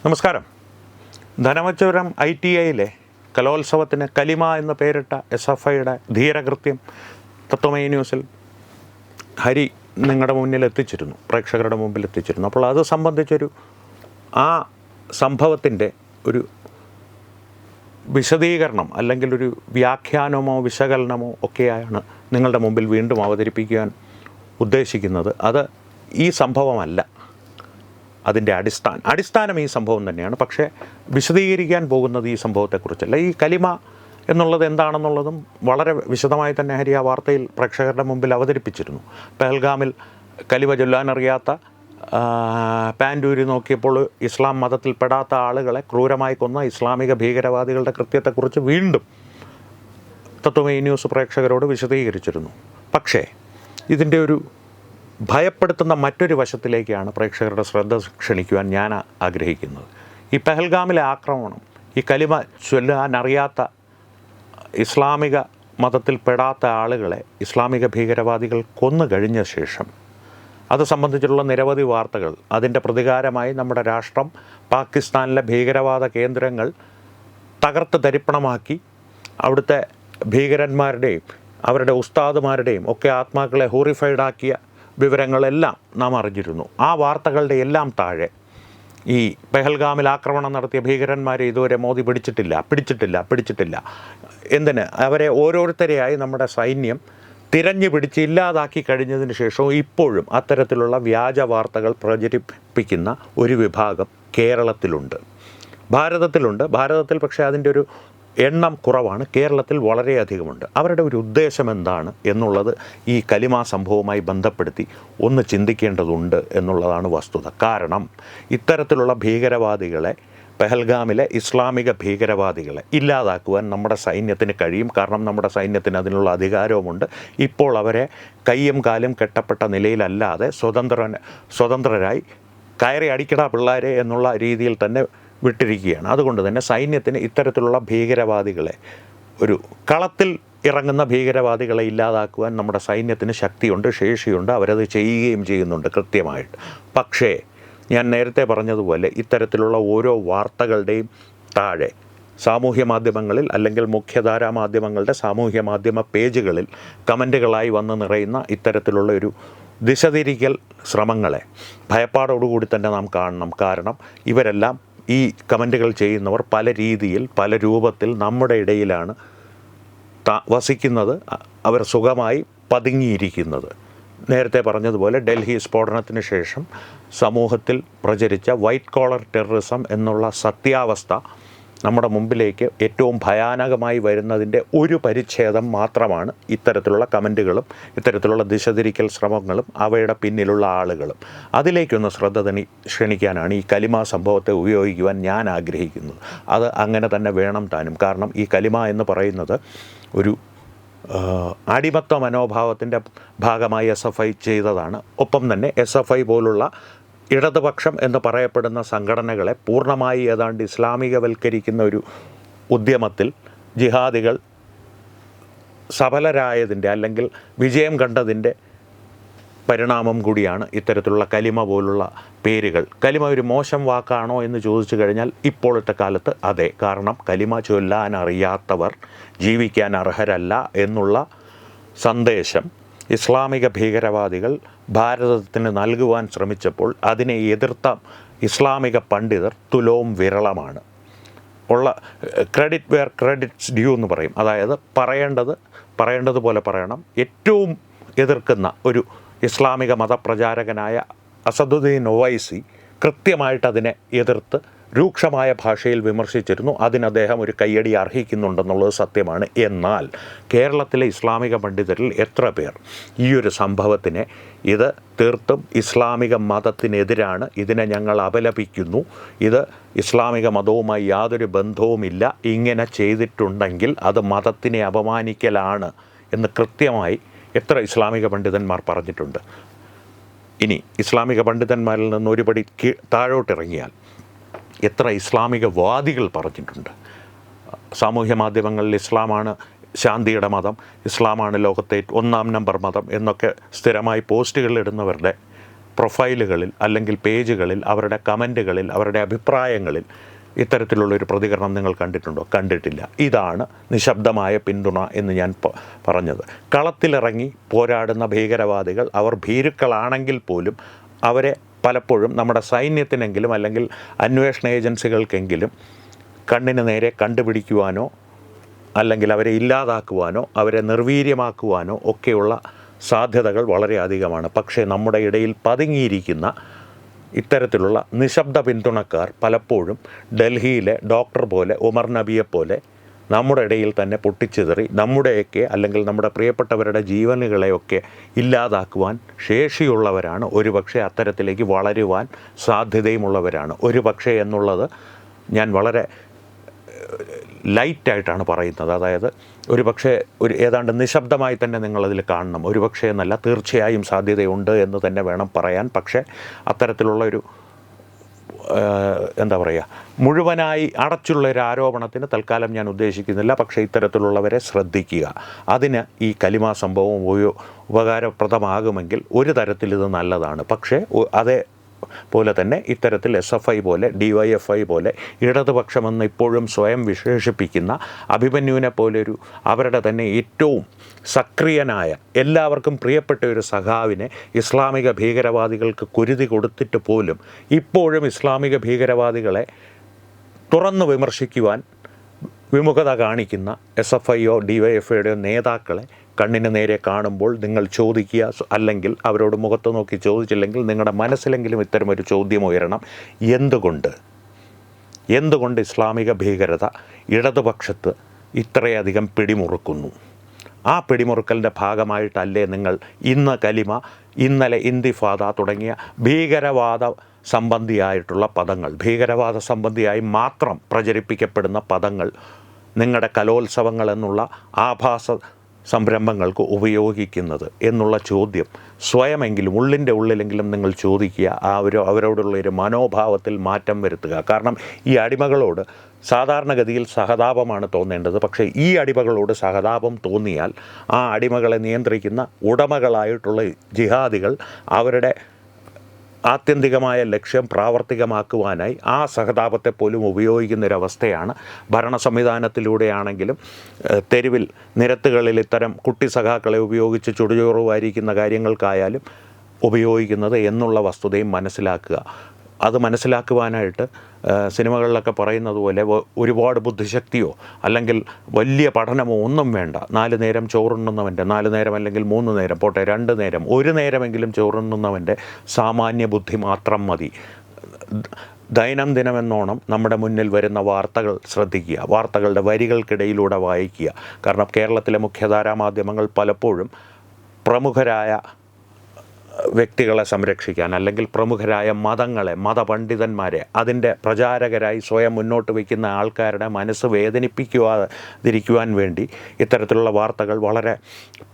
നമസ്കാരം. ധനമച്ചപുരം ITIയിലെ കലോത്സവത്തിന് കലിമ എന്ന് പേരിട്ട SFIയുടെ ധീരകൃത്യം തത്വമയി ന്യൂസിൽ ഹരി നിങ്ങളുടെ മുന്നിൽ എത്തിച്ചിരുന്നു, പ്രേക്ഷകരുടെ മുമ്പിൽ എത്തിച്ചിരുന്നു. അപ്പോൾ അത് സംബന്ധിച്ചൊരു ആ സംഭവത്തിൻ്റെ ഒരു വിശദീകരണം അല്ലെങ്കിൽ ഒരു വ്യാഖ്യാനമോ വിശകലനമോ ഒക്കെയാണ് നിങ്ങളുടെ മുമ്പിൽ വീണ്ടും അവതരിപ്പിക്കാൻ ഉദ്ദേശിക്കുന്നത്. അത് ഈ സംഭവമല്ല, അതിൻ്റെ അടിസ്ഥാനം ഈ സംഭവം തന്നെയാണ്. പക്ഷേ വിശദീകരിക്കാൻ പോകുന്നത് ഈ സംഭവത്തെക്കുറിച്ചല്ല. ഈ കലിമ എന്നുള്ളത് എന്താണെന്നുള്ളതും വളരെ വിശദമായി തന്നെ ഹരി ആ വാർത്തയിൽ പ്രേക്ഷകരുടെ മുമ്പിൽ അവതരിപ്പിച്ചിരുന്നു. പെഹൽഗാമിൽ കലിമ ചൊല്ലാനറിയാത്ത പാൻഡൂരി നോക്കിയപ്പോൾ ഇസ്ലാം മതത്തിൽപ്പെടാത്ത ആളുകളെ ക്രൂരമായി കൊന്ന ഇസ്ലാമിക ഭീകരവാദികളുടെ കൃത്യത്തെക്കുറിച്ച് വീണ്ടും തത്വമയി ന്യൂസ് പ്രേക്ഷകരോട് വിശദീകരിച്ചിരുന്നു. പക്ഷേ ഇതിൻ്റെ ഒരു ഭയപ്പെടുത്തുന്ന മറ്റൊരു വശത്തിലേക്കാണ് പ്രേക്ഷകരുടെ ശ്രദ്ധ ക്ഷണിക്കുവാൻ ഞാൻ ആഗ്രഹിക്കുന്നത്. ഈ പെഹൽഗാമിലെ ആക്രമണം ഈ കലിമ ചൊല്ലാനറിയാത്ത ഇസ്ലാമിക മതത്തിൽപ്പെടാത്ത ആളുകളെ ഇസ്ലാമിക ഭീകരവാദികൾ കൊന്നു കഴിഞ്ഞ ശേഷം അത് സംബന്ധിച്ചുള്ള നിരവധി വാർത്തകൾ, അതിൻ്റെ പ്രതികാരമായി നമ്മുടെ രാഷ്ട്രം പാകിസ്ഥാനിലെ ഭീകരവാദ കേന്ദ്രങ്ങൾ തകർത്ത് തരിപ്പണമാക്കി അവിടുത്തെ ഭീകരന്മാരുടെയും അവരുടെ ഉസ്താദുമാരുടെയും ഒക്കെ ആത്മാക്കളെ ഹോറിഫൈഡാക്കിയ വിവരങ്ങളെല്ലാം നാം അറിഞ്ഞിരുന്നു. ആ വാർത്തകളുടെ എല്ലാം താഴെ ഈ പെഹൽഗാമിൽ ആക്രമണം നടത്തിയ ഭീകരന്മാരെ ഇതുവരെ മോദി പിടിച്ചിട്ടില്ല. എന്തിന്? അവരെ ഓരോരുത്തരെയായി നമ്മുടെ സൈന്യം തിരഞ്ഞു പിടിച്ച് ഇല്ലാതാക്കി കഴിഞ്ഞതിന് ശേഷവും ഇപ്പോഴും അത്തരത്തിലുള്ള വ്യാജ വാർത്തകൾ പ്രചരിപ്പിക്കുന്ന ഒരു വിഭാഗം കേരളത്തിലുണ്ട്, ഭാരതത്തിൽ പക്ഷേ അതിൻ്റെ ഒരു എണ്ണം കുറവാണ്. കേരളത്തിൽ വളരെയധികമുണ്ട്. അവരുടെ ഒരു ഉദ്ദേശം എന്താണ് എന്നുള്ളത് ഈ കലിമ സംഭവവുമായി ബന്ധപ്പെടുത്തി ഒന്ന് ചിന്തിക്കേണ്ടതുണ്ട് എന്നുള്ളതാണ് വസ്തുത. കാരണം ഇത്തരത്തിലുള്ള ഭീകരവാദികളെ, പെഹൽഗാമിലെ ഇസ്ലാമിക ഭീകരവാദികളെ ഇല്ലാതാക്കുവാൻ നമ്മുടെ സൈന്യത്തിന് കഴിയും. കാരണം നമ്മുടെ സൈന്യത്തിന് അതിനുള്ള അധികാരവുമുണ്ട്. ഇപ്പോൾ അവരെ കയ്യും കാലും കെട്ടപ്പെട്ട നിലയിലല്ലാതെ സ്വതന്ത്രരായി കയറി അടിക്കടാ പിള്ളേരെ എന്നുള്ള രീതിയിൽ തന്നെ വിട്ടിരിക്കുകയാണ്. അതുകൊണ്ട് തന്നെ സൈന്യത്തിന് ഇത്തരത്തിലുള്ള ഭീകരവാദികളെ, ഒരു കളത്തിൽ ഇറങ്ങുന്ന ഭീകരവാദികളെ ഇല്ലാതാക്കുവാൻ നമ്മുടെ സൈന്യത്തിന് ശക്തിയുണ്ട്, ശേഷിയുണ്ട്. അവരത് ചെയ്യുകയും ചെയ്യുന്നുണ്ട് കൃത്യമായിട്ട്. പക്ഷേ ഞാൻ നേരത്തെ പറഞ്ഞതുപോലെ ഇത്തരത്തിലുള്ള ഓരോ വാർത്തകളുടെയും താഴെ സാമൂഹ്യ മാധ്യമങ്ങളിൽ അല്ലെങ്കിൽ മുഖ്യധാരാ മാധ്യമങ്ങളുടെ സാമൂഹ്യ മാധ്യമ പേജുകളിൽ കമൻറ്റുകളായി വന്ന് നിറയുന്ന ഇത്തരത്തിലുള്ള ഒരു ദിശതിരിക്കൽ ശ്രമങ്ങളെ ഭയപ്പാടോടുകൂടി തന്നെ നാം കാണണം. കാരണം ഇവരെല്ലാം, ഈ കമൻറ്റുകൾ ചെയ്യുന്നവർ പല രീതിയിൽ പല രൂപത്തിൽ നമ്മുടെ ഇടയിലാണ് വസിക്കുന്നത്, അവർ സുഖമായി പതുങ്ങിയിരിക്കുന്നത്. നേരത്തെ പറഞ്ഞതുപോലെ ഡൽഹി സ്ഫോടനത്തിന് ശേഷം സമൂഹത്തിൽ പ്രചരിച്ച വൈറ്റ് കോളർ ടെററിസം എന്നുള്ള സത്യാവസ്ഥ നമ്മുടെ മുമ്പിലേക്ക് ഏറ്റവും ഭയാനകമായി വരുന്നതിൻ്റെ ഒരു പരിച്ഛേദം മാത്രമാണ് ഇത്തരത്തിലുള്ള കമൻറ്റുകളും ഇത്തരത്തിലുള്ള ദിശതിരിക്കൽ ശ്രമങ്ങളും അവയുടെ പിന്നിലുള്ള ആളുകളും. അതിലേക്കൊന്ന് ശ്രദ്ധ ക്ഷണിക്കാനാണ് ഈ കലിമ സംഭവത്തെ ഉപയോഗിക്കുവാൻ ഞാൻ ആഗ്രഹിക്കുന്നത്. അത് അങ്ങനെ തന്നെ വേണം താനും. കാരണം ഈ കലിമ എന്ന് പറയുന്നത് ഒരു അടിമത്ത മനോഭാവത്തിൻ്റെ ഭാഗമായി SFI ചെയ്തതാണ്. ഒപ്പം തന്നെ SFI പോലുള്ള ഇടതുപക്ഷം എന്ന് പറയപ്പെടുന്ന സംഘടനകളെ പൂർണ്ണമായി ഏതാണ്ട് ഇസ്ലാമികവൽക്കരിക്കുന്ന ഒരു ഉദ്യമത്തിൽ ജിഹാദികൾ സഫലരായതിൻ്റെ അല്ലെങ്കിൽ വിജയം കണ്ടതിൻ്റെ പരിണാമം കൂടിയാണ് ഇത്തരത്തിലുള്ള കലിമ പോലുള്ള പേരുകൾ. കലിമ ഒരു മോശം വാക്കാണോ എന്ന് ചോദിച്ചു കഴിഞ്ഞാൽ ഇപ്പോഴത്തെ കാലത്ത് അതെ. കാരണം കലിമ ചൊല്ലാനറിയാത്തവർ ജീവിക്കാൻ അർഹരല്ല എന്നുള്ള സന്ദേശം ഇസ്ലാമിക ഭീകരവാദികൾ ഭാരതത്തിന് നൽകുവാൻ ശ്രമിച്ചപ്പോൾ അതിനെ എതിർത്ത ഇസ്ലാമിക പണ്ഡിതർ തുലോം വിരളമാണ്. ഉള്ള ക്രെഡിറ്റ് വെയർ ക്രെഡിറ്റ്സ് ഡ്യൂ എന്ന് പറയും. അതായത് പറയേണ്ടതുപോലെ പറയണം. ഏറ്റവും എതിർക്കുന്ന ഒരു ഇസ്ലാമിക മതപ്രചാരകനായ അസദുദ്ദീൻ ഒവൈസി കൃത്യമായിട്ട് അതിനെ എതിർത്ത് രൂക്ഷമായ ഭാഷയിൽ വിമർശിച്ചിരുന്നു. അതിന് അദ്ദേഹം ഒരു കയ്യടി അർഹിക്കുന്നുണ്ടെന്നുള്ളത് സത്യമാണ്. എന്നാൽ കേരളത്തിലെ ഇസ്ലാമിക പണ്ഡിതരിൽ എത്ര പേർ ഈ ഒരു സംഭവത്തിനെ ഇത് തീർത്തും ഇസ്ലാമിക മതത്തിനെതിരാണ്, ഇതിനെ ഞങ്ങൾ അപലപിക്കുന്നു, ഇത് ഇസ്ലാമിക മതവുമായി യാതൊരു ബന്ധവുമില്ല, ഇങ്ങനെ ചെയ്തിട്ടുണ്ടെങ്കിൽ അത് മതത്തിനെ അപമാനിക്കലാണ് എന്ന് കൃത്യമായി എത്ര ഇസ്ലാമിക പണ്ഡിതന്മാർ പറഞ്ഞിട്ടുണ്ട്? ഇനി ഇസ്ലാമിക പണ്ഡിതന്മാരിൽ നിന്ന് ഒരുപടി താഴോട്ടിറങ്ങിയാൽ എത്ര ഇസ്ലാമിക വാദികൾ പറഞ്ഞിട്ടുണ്ട്? സാമൂഹ്യ മാധ്യമങ്ങളിൽ ഇസ്ലാമാണ് ശാന്തിയുടെ മതം, ഇസ്ലാമാണ് ലോകത്തെ 1 നമ്പർ മതം എന്നൊക്കെ സ്ഥിരമായി പോസ്റ്റുകളിലിടുന്നവരുടെ പ്രൊഫൈലുകളിൽ അല്ലെങ്കിൽ പേജുകളിൽ, അവരുടെ കമൻറ്റുകളിൽ, അവരുടെ അഭിപ്രായങ്ങളിൽ ഇത്തരത്തിലുള്ളൊരു പ്രതികരണം നിങ്ങൾ കണ്ടിട്ടുണ്ടോ? കണ്ടിട്ടില്ല. ഇതാണ് നിശബ്ദമായ പിന്തുണ എന്ന് ഞാൻ പറഞ്ഞത്. കളത്തിലിറങ്ങി പോരാടുന്ന ഭീകരവാദികൾ, അവർ ഭീരുക്കളാണെങ്കിൽ പോലും അവരെ പലപ്പോഴും നമ്മുടെ സൈന്യത്തിനെങ്കിലും അല്ലെങ്കിൽ അന്വേഷണ ഏജൻസികൾക്കെങ്കിലും കണ്ണിന് നേരെ കണ്ടുപിടിക്കുവാനോ അല്ലെങ്കിൽ അവരെ ഇല്ലാതാക്കുവാനോ അവരെ നിർവീര്യമാക്കുവാനോ ഒക്കെയുള്ള സാധ്യതകൾ വളരെ അധികമാണ്. പക്ഷേ നമ്മുടെ ഇടയിൽ പതുങ്ങിയിരിക്കുന്ന ഇത്തരത്തിലുള്ള നിശബ്ദ പിന്തുണക്കാർ പലപ്പോഴും ഡൽഹിയിലെ ഡോക്ടർ പോലെ, ഉമർ നബിയെപ്പോലെ നമ്മുടെ ഇടയിൽ തന്നെ പൊട്ടിച്ചിതറി നമ്മുടെയൊക്കെ അല്ലെങ്കിൽ നമ്മുടെ പ്രിയപ്പെട്ടവരുടെ ജീവനുകളെയൊക്കെ ഇല്ലാതാക്കുവാൻ ശേഷിയുള്ളവരാണ്. ഒരുപക്ഷെ അത്തരത്തിലേക്ക് വളരുവാൻ സാധ്യതയുമുള്ളവരാണ്. ഒരുപക്ഷെ എന്നുള്ളത് ഞാൻ വളരെ ലൈറ്റായിട്ടാണ് പറയുന്നത്. അതായത് ഒരുപക്ഷെ ഏതാണ്ട് നിശബ്ദമായി തന്നെ നിങ്ങളതിൽ കാണണം. ഒരുപക്ഷെ എന്നല്ല, തീർച്ചയായും സാധ്യതയുണ്ട് എന്ന് തന്നെ വേണം പറയാൻ. പക്ഷേ അത്തരത്തിലുള്ളൊരു എന്താ പറയുക, മുഴുവനായി അടച്ചുള്ളൊരു ആരോപണത്തിന് തൽക്കാലം ഞാൻ ഉദ്ദേശിക്കുന്നില്ല. പക്ഷേ ഇത്തരത്തിലുള്ളവരെ ശ്രദ്ധിക്കുക. അതിന് ഈ കലിമ സംഭവം ഉപകാരപ്രദമാകുമെങ്കിൽ ഒരു തരത്തിൽ ഇത് നല്ലതാണ്. പക്ഷേ പോലെ തന്നെ ഇത്തരത്തിൽ SFI പോലെ, DYFI പോലെ, ഇടതുപക്ഷമെന്ന് ഇപ്പോഴും സ്വയം വിശേഷിപ്പിക്കുന്ന അഭിമന്യുവിനെ പോലൊരു അവരുടെ തന്നെ ഏറ്റവും സക്രിയനായ, എല്ലാവർക്കും പ്രിയപ്പെട്ട ഒരു സഖാവിനെ ഇസ്ലാമിക ഭീകരവാദികൾക്ക് കുരുതി കൊടുത്തിട്ട് പോലും ഇപ്പോഴും ഇസ്ലാമിക ഭീകരവാദികളെ തുറന്നു വിമർശിക്കുവാൻ വിമുഖത കാണിക്കുന്ന SFIയോ DYFIയുടെയോ നേതാക്കളെ കണ്ണിന് നേരെ കാണുമ്പോൾ നിങ്ങൾ ചോദിക്കുക, അല്ലെങ്കിൽ അവരോട് മുഖത്ത് നോക്കി ചോദിച്ചില്ലെങ്കിൽ നിങ്ങളുടെ മനസ്സിലെങ്കിലും ഇത്തരമൊരു ചോദ്യം ഉയരണം. എന്തുകൊണ്ട് ഇസ്ലാമിക ഭീകരത ഇടതുപക്ഷത്ത് ഇത്രയധികം പിടിമുറുക്കുന്നു? ആ പിടിമുറുക്കലിൻ്റെ ഭാഗമായിട്ടല്ലേ നിങ്ങൾ ഇന്ന് കലിമ, ഇന്നലെ ഇന്തിഫാദ തുടങ്ങിയ ഭീകരവാദ സംബന്ധിയായിട്ടുള്ള പദങ്ങൾ, ഭീകരവാദ സംബന്ധിയായി മാത്രം പ്രചരിപ്പിക്കപ്പെടുന്ന പദങ്ങൾ നിങ്ങളുടെ കലോത്സവങ്ങൾ എന്നുള്ള ആഭാസ സംരംഭങ്ങൾക്ക് ഉപയോഗിക്കുന്നത് എന്നുള്ള ചോദ്യം സ്വയമെങ്കിലും ഉള്ളിൻ്റെ ഉള്ളിലെങ്കിലും നിങ്ങൾ ചോദിക്കുക. അവരോടുള്ളൊരു മനോഭാവത്തിൽ മാറ്റം വരുത്തുക. കാരണം ഈ അടിമകളോട് സാധാരണഗതിയിൽ സഹതാപമാണ് തോന്നേണ്ടത്. പക്ഷേ ഈ അടിമകളോട് സഹതാപം തോന്നിയാൽ ആ അടിമകളെ നിയന്ത്രിക്കുന്ന ഉടമകളായിട്ടുള്ള ജിഹാദികൾ അവരുടെ ആത്യന്തികമായ ലക്ഷ്യം പ്രാവർത്തികമാക്കുവാനായി ആ സഹതാപത്തെ പോലും ഉപയോഗിക്കുന്നൊരവസ്ഥയാണ് ഭരണ സംവിധാനത്തിലൂടെയാണെങ്കിലും തെരുവിൽ നിരത്തുകളിൽ ഇത്തരം കുട്ടി സഖാക്കളെ ഉപയോഗിച്ച് ചുടുചോറ് വാരിക്കുന്ന കാര്യങ്ങൾക്കായാലും ഉപയോഗിക്കുന്നത് എന്നുള്ള വസ്തുതയും മനസ്സിലാക്കുക. അത് മനസ്സിലാക്കുവാനായിട്ട് സിനിമകളിലൊക്കെ പറയുന്നത് പോലെ ഒരുപാട് ബുദ്ധിശക്തിയോ അല്ലെങ്കിൽ വലിയ പഠനമോ ഒന്നും വേണ്ട. 4 നേരം ചോറുണ്ണുന്നവൻ്റെ, 4 നേരം അല്ലെങ്കിൽ 3 നേരം പോട്ടെ, 2 നേരം, 1 നേരമെങ്കിലും ചോറുണ്ണുന്നവൻ്റെ സാമാന്യ ബുദ്ധി മാത്രം മതി. ദൈനംദിനമെന്നോണം നമ്മുടെ മുന്നിൽ വരുന്ന വാർത്തകൾ ശ്രദ്ധിക്കുക, വാർത്തകളുടെ വരികൾക്കിടയിലൂടെ വായിക്കുക. കാരണം കേരളത്തിലെ മുഖ്യധാരാ മാധ്യമങ്ങൾ പലപ്പോഴും പ്രമുഖരായ വ്യക്തികളെ സംരക്ഷിക്കാൻ അല്ലെങ്കിൽ പ്രമുഖരായ മതങ്ങളെ, മതപണ്ഡിതന്മാരെ അതിൻ്റെ പ്രചാരകരായി സ്വയം മുന്നോട്ട് വയ്ക്കുന്ന ആൾക്കാരുടെ മനസ്സ് വേദനിപ്പിക്കാതിരിക്കുവാൻ വേണ്ടി ഇത്തരത്തിലുള്ള വാർത്തകൾ വളരെ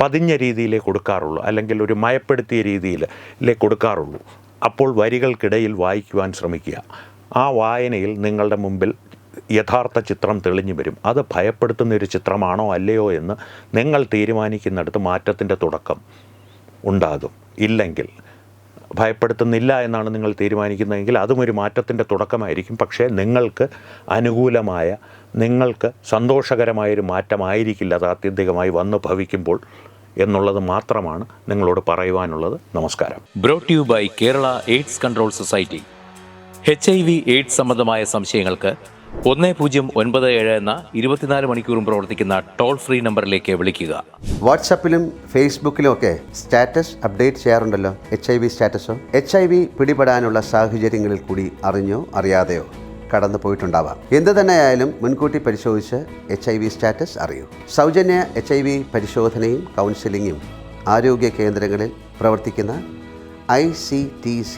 പതിഞ്ഞ രീതിയിലേ കൊടുക്കാറുള്ളൂ, അല്ലെങ്കിൽ ഒരു മയപ്പെടുത്തിയ രീതിയിലേ കൊടുക്കാറുള്ളൂ. അപ്പോൾ വരികൾക്കിടയിൽ വായിക്കുവാൻ ശ്രമിക്കുക. ആ വായനയിൽ നിങ്ങളുടെ മുമ്പിൽ യഥാർത്ഥ ചിത്രം തെളിഞ്ഞു വരും. അത് ഭയപ്പെടുത്തുന്നൊരു ചിത്രമാണോ അല്ലയോ എന്ന് നിങ്ങൾ തീരുമാനിക്കുന്നിടത്ത് മാറ്റത്തിൻ്റെ തുടക്കം ഉണ്ടാകും. ഇല്ലെങ്കിൽ, ഭയപ്പെടുത്തുന്നില്ല എന്നാണ് നിങ്ങൾ തീരുമാനിക്കുന്നതെങ്കിൽ അതും ഒരു മാറ്റത്തിൻ്റെ തുടക്കമായിരിക്കും. പക്ഷേ നിങ്ങൾക്ക് അനുകൂലമായ, നിങ്ങൾക്ക് സന്തോഷകരമായൊരു മാറ്റമായിരിക്കില്ല അത് ആത്യന്തികമായി വന്നു ഭവിക്കുമ്പോൾ എന്നുള്ളത് മാത്രമാണ് നിങ്ങളോട് പറയുവാനുള്ളത്. നമസ്കാരം. Brought you by Kerala AIDS control society. HIV AIDS സംബന്ധമായ സംശയങ്ങൾക്ക് 1097 എന്ന 24 മണിക്കൂറും പ്രവർത്തിക്കുന്ന ടോൾ ഫ്രീ നമ്പറിലേക്ക് വിളിക്കുക. വാട്സാപ്പിലും ഫേസ്ബുക്കിലും ഒക്കെ സ്റ്റാറ്റസ് അപ്ഡേറ്റ് ചെയ്യാറുണ്ടല്ലോ, HIV സ്റ്റാറ്റസോ. HIV പിടിപെടാനുള്ള സാഹചര്യങ്ങളിൽ കൂടി അറിഞ്ഞോ അറിയാതെയോ കടന്നു പോയിട്ടുണ്ടാവാം. എന്ത് തന്നെയായാലും മുൻകൂട്ടി പരിശോധിച്ച് HIV സ്റ്റാറ്റസ് അറിയൂ. സൗജന്യ HIV പരിശോധനയും കൗൺസിലിങ്ങും ആരോഗ്യ കേന്ദ്രങ്ങളിൽ പ്രവർത്തിക്കുന്ന ICTC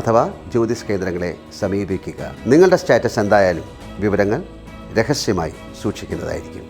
അഥവാ ജ്യോതിസ് കേന്ദ്രങ്ങളെ സമീപിക്കുക. നിങ്ങളുടെ സ്റ്റാറ്റസ് എന്തായാലും വിവരങ്ങൾ രഹസ്യമായി സൂക്ഷിക്കുന്നതായിരിക്കും.